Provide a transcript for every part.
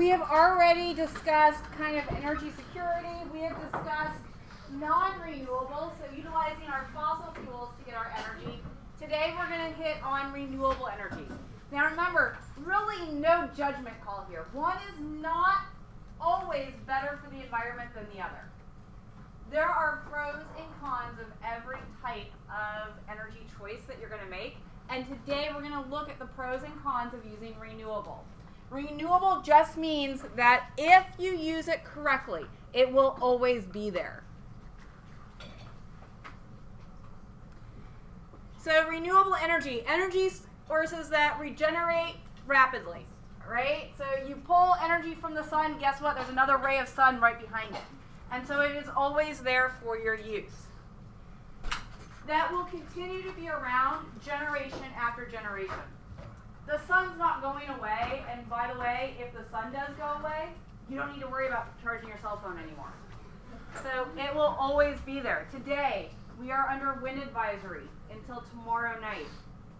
we have already discussed kind of energy security. We have discussed non-renewable, so utilizing our fossil fuels to get our energy. Today we're going to hit on renewable energy. Now remember, really no judgment call here. One is not always better for the environment than the other. There are pros and cons of every type of energy choice that you're going to make. And today we're going to look at the pros and cons of using renewable. Renewable just means that if you use it correctly, it will always be there. So renewable energy sources that regenerate rapidly, right? So you pull energy from the sun, guess what? There's another ray of sun right behind it. And so it is always there for your use. That will continue to be around generation after generation. The sun's not going away, and by the way, if the sun does go away, you don't need to worry about charging your cell phone anymore. So it will always be there. Today, we are under wind advisory until tomorrow night.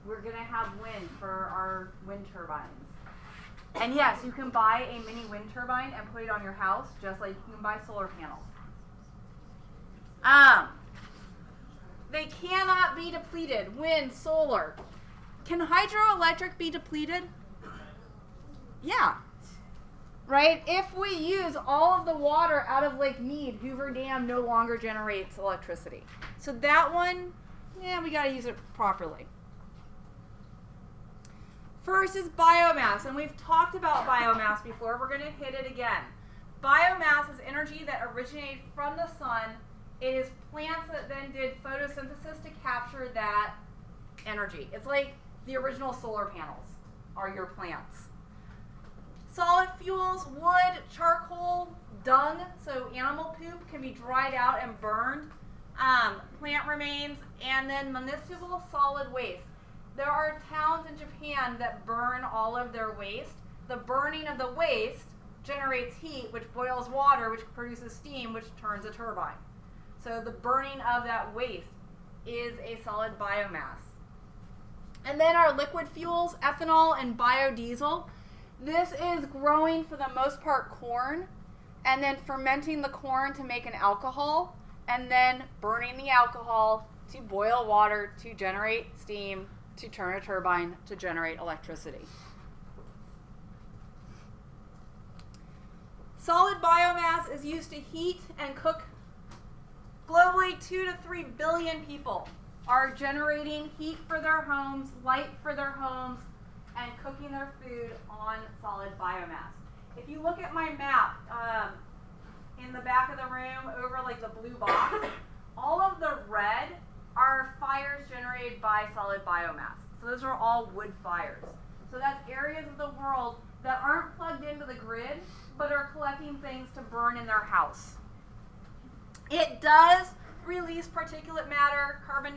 We're going to have wind for our wind turbines. And yes, you can buy a mini wind turbine and put it on your house, just like you can buy solar panels. They cannot be depleted. Wind, solar. Can hydroelectric be depleted? Yeah. Right? If we use all of the water out of Lake Mead, Hoover Dam no longer generates electricity. So that one, yeah, we got to use it properly. First is biomass, and we've talked about biomass before. We're going to hit it again. Biomass is energy that originated from the sun. It is plants that then did photosynthesis to capture that energy. It's like the original solar panels are your plants. Solid fuels, wood, charcoal, dung, so animal poop can be dried out and burned. Plant remains, and then municipal solid waste. There are towns in Japan that burn all of their waste. The burning of the waste generates heat, which boils water, which produces steam, which turns a turbine. So the burning of that waste is a solid biomass. And then our liquid fuels, ethanol and biodiesel. This is growing, for the most part, corn, and then fermenting the corn to make an alcohol, and then burning the alcohol to boil water to generate steam, to turn a turbine to generate electricity. Solid biomass is used to heat and cook. Globally, 2 to 3 billion people are generating heat for their homes, light for their homes, and cooking their food on solid biomass. If you look at my map in the back of the room over like the blue box, all of the red are fires generated by solid biomass. So those are all wood fires. So that's areas of the world that aren't plugged into the grid, but are collecting things to burn in their house. It does release particulate matter, carbon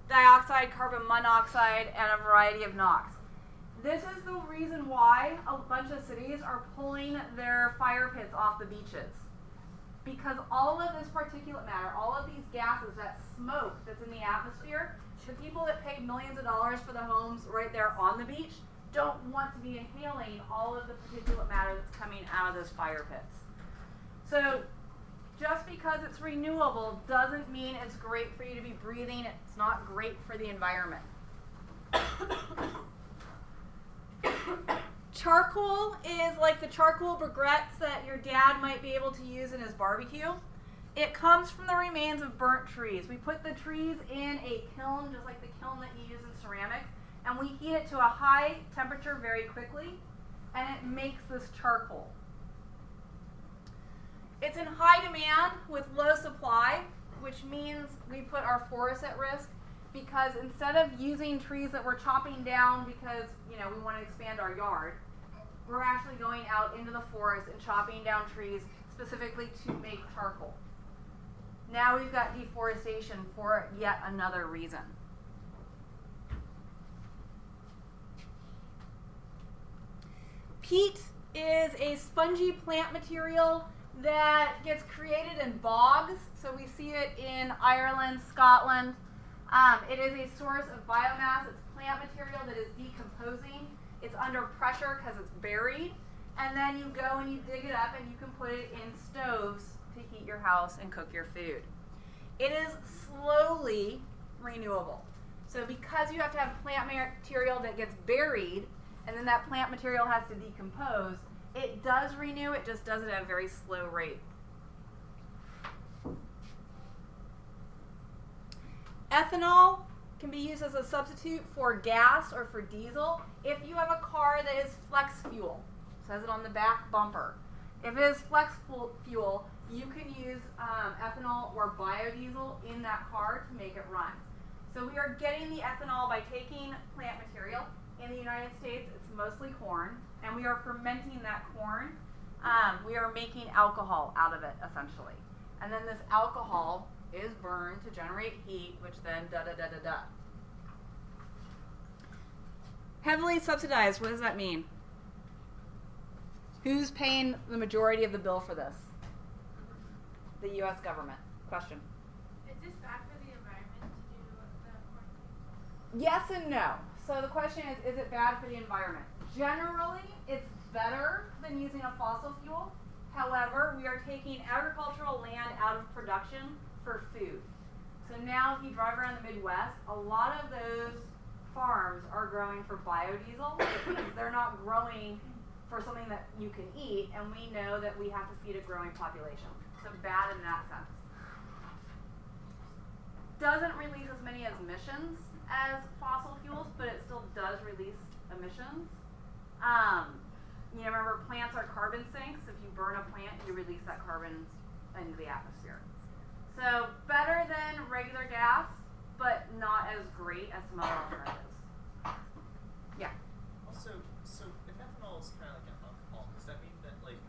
dioxide, carbon monoxide, and a variety of NOx. This is the reason why a bunch of cities are pulling their fire pits off the beaches. Because all of this particulate matter, all of these gases, that smoke that's in the atmosphere, the people that pay millions of dollars for the homes right there on the beach don't want to be inhaling all of the particulate matter that's coming out of those fire pits. So just because it's renewable doesn't mean it's great for you to be breathing. It's not great for the environment. Charcoal is like the charcoal briquettes that your dad might be able to use in his barbecue. It comes from the remains of burnt trees. We put the trees in a kiln, just like the kiln that you use in ceramics, and we heat it to a high temperature very quickly, and it makes this charcoal. It's in high demand with low supply, which means we put our forests at risk, because instead of using trees that we're chopping down because we want to expand our yard, we're actually going out into the forest and chopping down trees specifically to make charcoal. Now we've got deforestation for yet another reason. Peat is a spongy plant material that gets created in bogs. So we see it in Ireland, Scotland. It is a source of biomass. It's plant material that is decomposing. It's under pressure because it's buried. and then you go and you dig it up and you can put it in stoves to heat your house and cook your food. It is slowly renewable. So because you have to have plant material that gets buried and then that plant material has to decompose, it does renew, it just does it at a very slow rate. Ethanol can be used as a substitute for gas or for diesel if you have a car that is flex fuel. It says it on the back bumper. If it is flex fuel, you can use ethanol or biodiesel in that car to make it run. So we are getting the ethanol by taking plant material. In the United States, it's mostly corn, and we are fermenting that corn. We are making alcohol out of it, essentially. And then this alcohol is burned to generate heat, which then da-da-da-da-da. Heavily subsidized, what does that mean? Who's paying the majority of the bill for this? The U.S. government. Question. Is this bad for the environment to do the corn? Yes and no. So the question is it bad for the environment? Generally, it's better than using a fossil fuel. However, we are taking agricultural land out of production for food. So now if you drive around the Midwest, a lot of those farms are growing for biodiesel because they're not growing for something that you can eat, and we know that we have to feed a growing population. So bad in that sense. Doesn't release as many emissions as fossil fuels, but it still does release emissions. Remember, plants are carbon sinks. If you burn a plant, you release that carbon into the atmosphere. So better than regular gas, but not as great as some other alternatives. Yeah. Also, so if ethanol is kind of like an alcohol, does that mean that like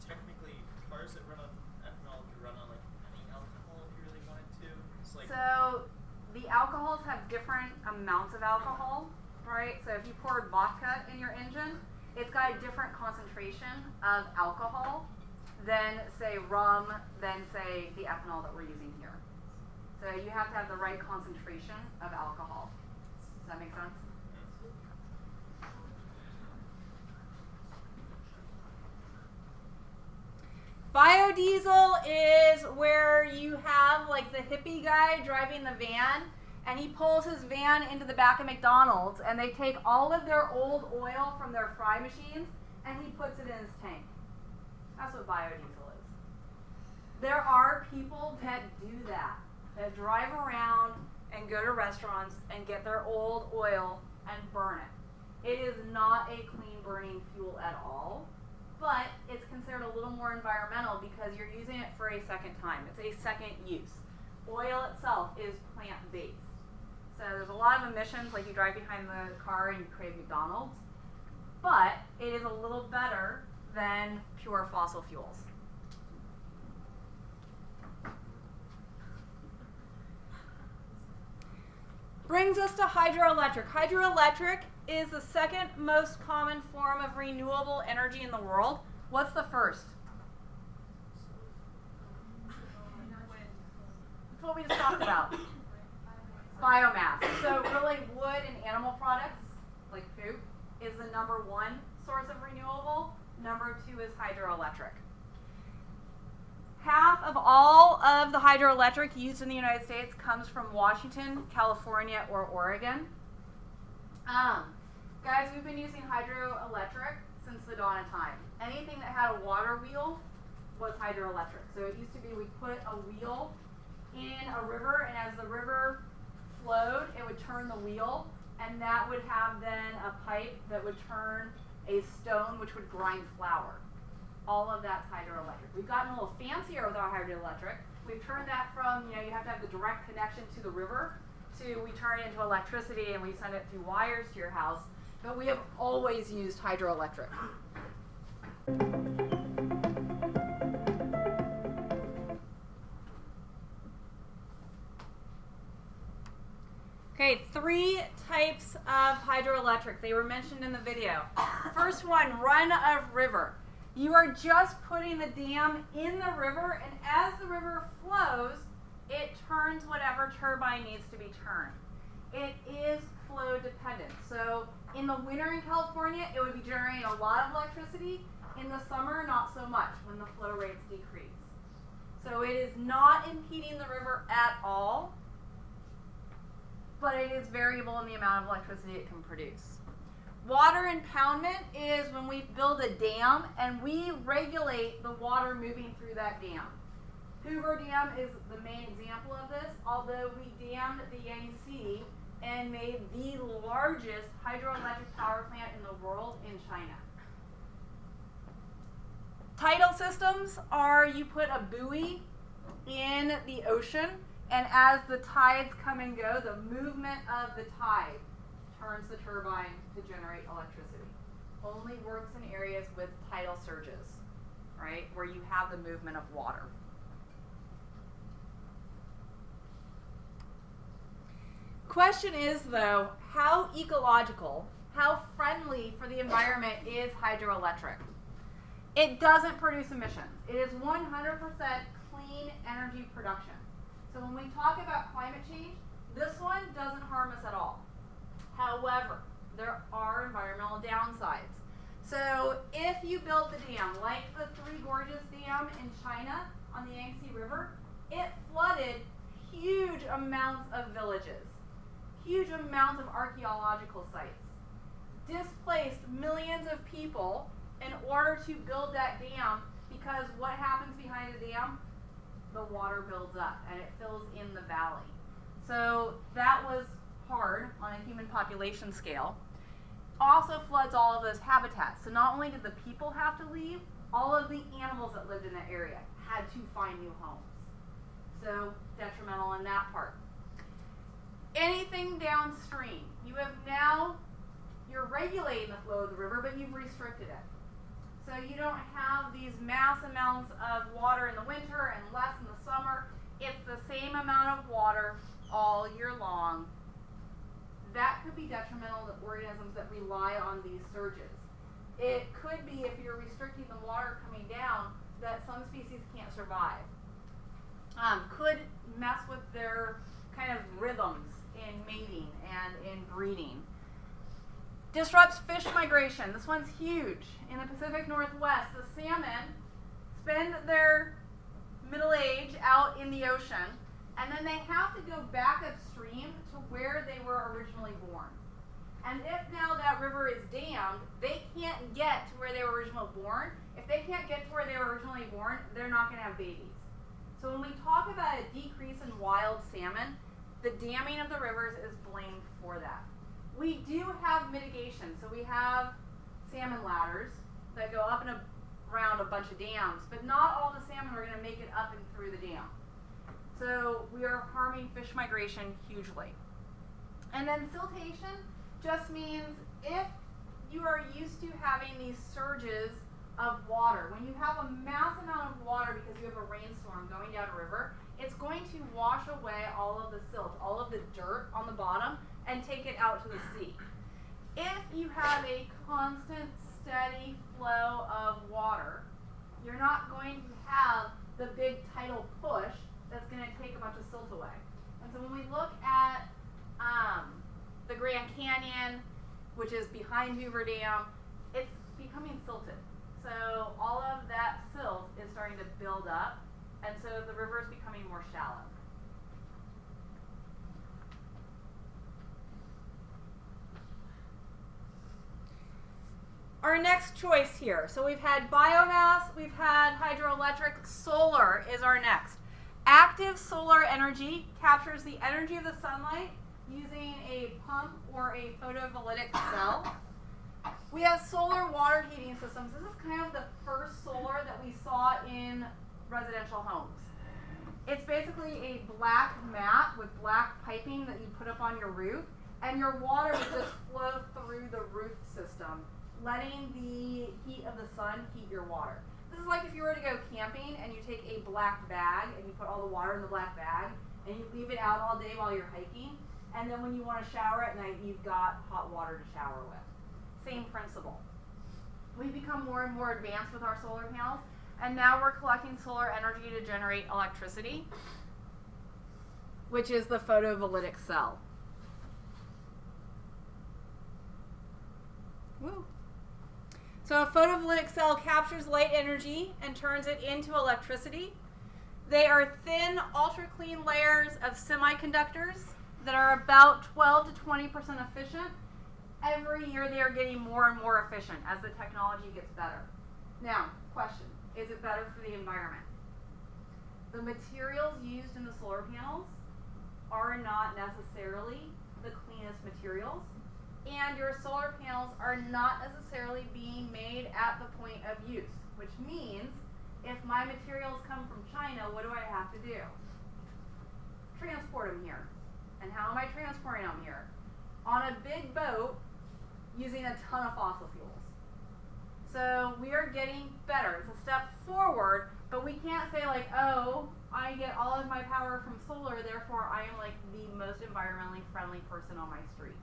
technically cars that run on ethanol could run on like any alcohol if you really wanted to? It's like so the alcohols have different amounts of alcohol, right? So if you poured vodka in your engine, it's got a different concentration of alcohol than say rum, than say the ethanol that we're using here. So you have to have the right concentration of alcohol. Does that make sense? Biodiesel is where you have like the hippie guy driving the van, and he pulls his van into the back of McDonald's, and they take all of their old oil from their fry machines and he puts it in his tank. That's what biodiesel is. There are people that do that drive around and go to restaurants and get their old oil and burn it. It is not a clean burning fuel at all, but it's considered a little more environmental because you're using it for a second time. It's a second use. Oil itself is plant-based. So there's a lot of emissions, like you drive behind the car and you crave McDonald's, but it is a little better than pure fossil fuels. Brings us to hydroelectric. Hydroelectric is the second most common form of renewable energy in the world. What's the first? That's what we just talked about. Biomass. So really wood and animal products, like poop, is the number one source of renewable. Number two is hydroelectric. Half of all of the hydroelectric used in the United States comes from Washington, California, or Oregon. Guys, we've been using hydroelectric since the dawn of time. Anything that had a water wheel was hydroelectric. So it used to be we put a wheel in a river, and as the river flowed, it would turn the wheel, and that would have then a pipe that would turn a stone which would grind flour. All of that's hydroelectric. We've gotten a little fancier with our hydroelectric. We've turned that from, you have to have the direct connection to the river, to we turn it into electricity and we send it through wires to your house. But we have always used hydroelectric. Okay, 3 types of hydroelectric. They were mentioned in the video. First one, run of river. You are just putting the dam in the river, and as the river flows, it turns whatever turbine needs to be turned. It is flow dependent. So in the winter in California, it would be generating a lot of electricity, In the summer, not so much when the flow rates decrease. So it is not impeding the river at all, but it is variable in the amount of electricity it can produce. Water impoundment is when we build a dam and we regulate the water moving through that dam. Hoover Dam is the main example of this, although we dammed the Yangtze and made the largest hydroelectric power plant in the world in China. Tidal systems are you put a buoy in the ocean, and as the tides come and go, the movement of the tide turns the turbine to generate electricity. Only works in areas with tidal surges, right, where you have the movement of water. Question is, though, how ecological, how friendly for the environment is hydroelectric? It doesn't produce emissions. It is 100% clean energy production. So when we talk about climate change, this one doesn't harm us at all. However, there are environmental downsides. So if you build the dam, like the Three Gorges Dam in China on the Yangtze River, it flooded huge amounts of villages, huge amounts of archaeological sites, displaced millions of people in order to build that dam, because what happens behind a dam? The water builds up and it fills in the valley. So that was hard on a human population scale. Also floods all of those habitats. So not only did the people have to leave, all of the animals that lived in that area had to find new homes. So detrimental in that part. Anything downstream, you're regulating the flow of the river, but you've restricted it. So you don't have these mass amounts of water in the winter and less in the summer. It's the same amount of water all year long. That could be detrimental to organisms that rely on these surges. It could be, if you're restricting the water coming down, that some species can't survive. Could mess with their kind of rhythms in mating and in breeding. Disrupts fish migration. This one's huge. In the Pacific Northwest, the salmon spend their middle age out in the ocean, and then they have to go back upstream to where they were originally born. And if now that river is dammed, they can't get to where they were originally born. If they can't get to where they were originally born, they're not going to have babies. So when we talk about a decrease in wild salmon, the damming of the rivers is blamed for that. We do have mitigation. So we have salmon ladders that go up and around a bunch of dams, but not all the salmon are going to make it up and through the dam. So we are harming fish migration hugely. And then siltation just means if you are used to having these surges of water, when you have a mass amount of water because you have a rainstorm going down a river, it's going to wash away all of the silt, all of the dirt on the bottom, and take it out to the sea. If you have a constant, steady flow of water, you're not going to have the big tidal push that's going to take a bunch of silt away. And so when we look at the Grand Canyon, which is behind Hoover Dam, it's becoming silted. So all of that silt is starting to build up, and so the river is becoming more shallow. Our next choice here. So we've had biomass, we've had hydroelectric, solar is our next. Active solar energy captures the energy of the sunlight using a pump or a photovoltaic cell. We have solar water heating systems. This is kind of the first solar that we saw in residential homes. It's basically a black mat with black piping that you put up on your roof, and your water would just flow through the roof system, letting the heat of the sun heat your water. This is like if you were to go camping and you take a black bag and you put all the water in the black bag and you leave it out all day while you're hiking, and then when you want to shower at night, you've got hot water to shower with. Same principle. We've become more and more advanced with our solar panels, and now we're collecting solar energy to generate electricity, which is the photovoltaic cell. Woo. So a photovoltaic cell captures light energy and turns it into electricity. They are thin, ultra-clean layers of semiconductors that are about 12 to 20% efficient. Every year they are getting more and more efficient as the technology gets better. Now, question, is it better for the environment? The materials used in the solar panels are not necessarily the cleanest materials, and your solar panels are not necessarily being made at the point of use, which means if my materials come from China, what do I have to do? Transport them here. And how am I transporting them here? On a big boat using a ton of fossil fuels. So we are getting better. It's a step forward, but we can't say like, oh, I get all of my power from solar, therefore I am like the most environmentally friendly person on my street.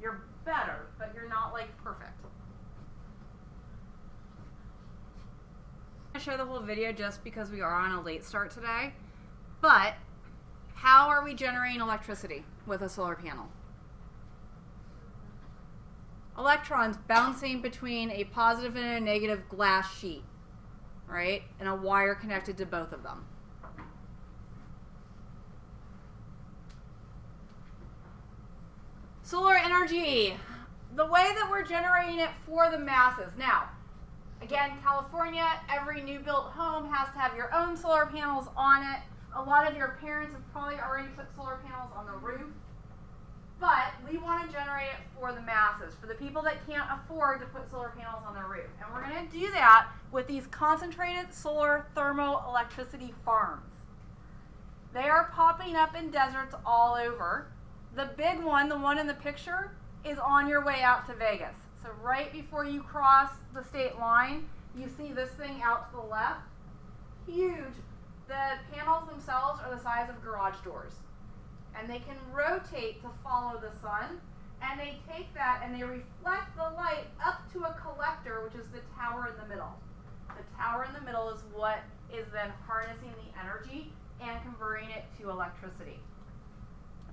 You're better, but you're not like perfect. I'm going to show the whole video just because we are on a late start today, but how are we generating electricity with a solar panel? Electrons bouncing between a positive and a negative glass sheet, right? And a wire connected to both of them. Solar energy, the way that we're generating it for the masses. Now, again, California, every new built home has to have your own solar panels on it. A lot of your parents have probably already put solar panels on the roof. But we want to generate it for the masses, for the people that can't afford to put solar panels on their roof. And we're going to do that with these concentrated solar thermoelectricity farms. They are popping up in deserts all over. The big one, the one in the picture, is on your way out to Vegas. So right before you cross the state line, you see this thing out to the left. Huge. The panels themselves are the size of garage doors. And they can rotate to follow the sun, and they take that and they reflect the light up to a collector, which is the tower in the middle. The tower in the middle is what is then harnessing the energy and converting it to electricity.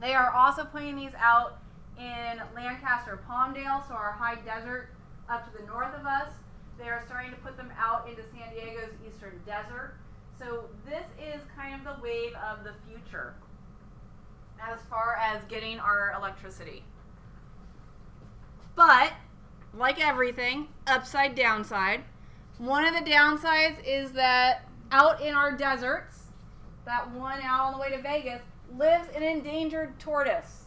They are also putting these out in Lancaster, Palmdale, so our high desert up to the north of us. They are starting to put them out into San Diego's eastern desert. So this is kind of the wave of the future as far as getting our electricity. But, like everything, upside, downside. One of the downsides is that out in our deserts, that one out on the way to Vegas, lives an endangered tortoise.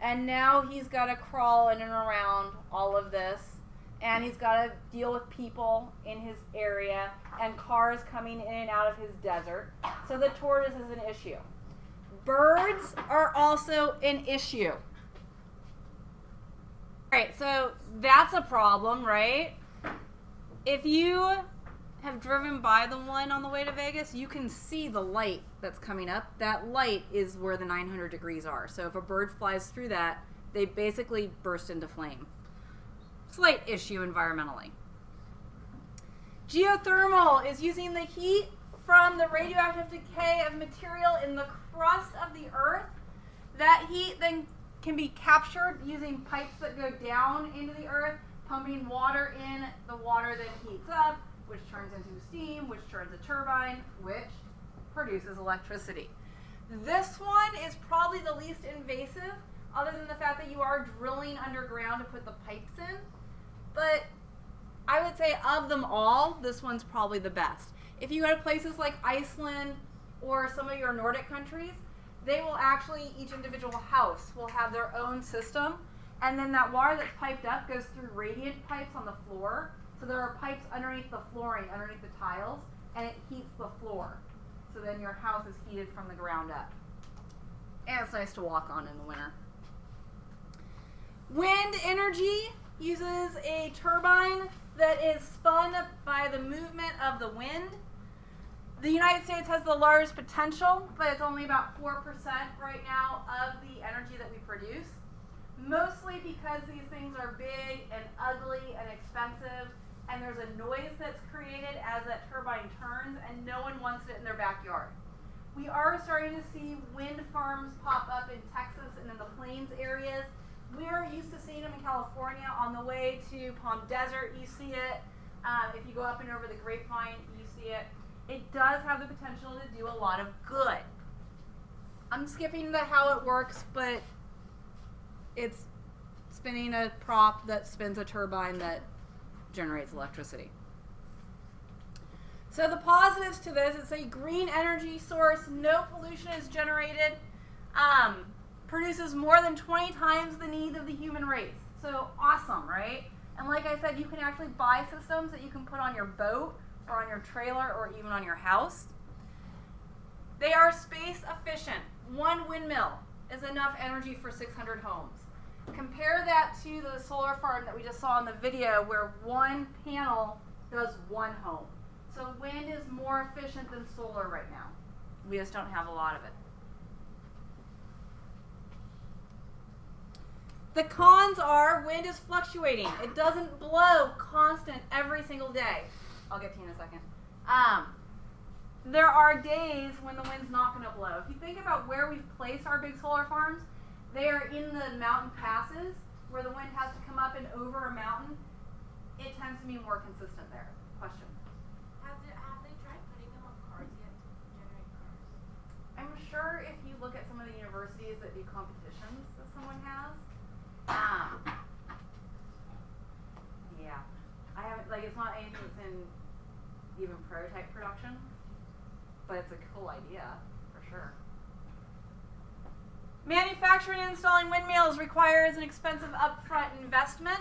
And now he's got to crawl in and around all of this. And he's got to deal with people in his area and cars coming in and out of his desert. So the tortoise is an issue. Birds are also an issue. Alright, so that's a problem, right? If you have driven by the one on the way to Vegas, you can see the light that's coming up. That light is where the 900 degrees are. So if a bird flies through that, they basically burst into flame. Slight issue environmentally. Geothermal is using the heat from the radioactive decay of material in the crust of the earth. That heat then can be captured using pipes that go down into the earth, pumping water in. The water then heats up, which turns into steam, which turns a turbine, which produces electricity. This one is probably the least invasive, other than the fact that you are drilling underground to put the pipes in. But I would say of them all, this one's probably the best. If you go to places like Iceland or some of your Nordic countries, they will actually, each individual house will have their own system. And then that water that's piped up goes through radiant pipes on the floor. So there are pipes underneath the flooring, underneath the tiles, and it heats the floor. So then your house is heated from the ground up. And it's nice to walk on in the winter. Wind energy uses a turbine that is spun by the movement of the wind. The United States has the largest potential, but it's only about 4% right now of the energy that we produce. Mostly because these things are big and ugly and expensive, and there's a noise that's created as that turbine turns, and no one wants it in their backyard. We are starting to see wind farms pop up in Texas and in the plains areas, We're used to seeing them in California. On the way to Palm Desert, you see it. If you go up and over the Grapevine, you see it. It does have the potential to do a lot of good. I'm skipping the how it works, but it's spinning a prop that spins a turbine that generates electricity. So the positives to this, it's a green energy source, no pollution is generated, produces more than 20 times the needs of the human race. So awesome, right? And like I said, you can actually buy systems that you can put on your boat or on your trailer or even on your house. They are space efficient. One windmill is enough energy for 600 homes. Compare that to the solar farm that we just saw in the video where one panel does one home. So wind is more efficient than solar right now. We just don't have a lot of it. The cons are wind is fluctuating. It doesn't blow constant every single day. I'll get to you in a second. There are days when the wind's not going to blow. If you think about where we've placed our big solar farms, they are in the mountain passes where the wind has to come up and over a mountain. It tends to be more consistent there. Question? Have they tried putting them on cars yet to generate cars? I'm sure if you look at some of the universities that do competitions that someone has, yeah, I haven't, like, it's not anything that's in even prototype production, but it's a cool idea for sure. Manufacturing and installing windmills requires an expensive upfront investment.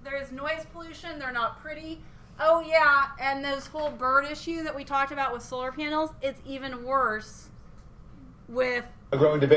There is noise pollution, they're not pretty. Oh yeah, and this whole bird issue that we talked about with solar panels, it's even worse with A growing debate.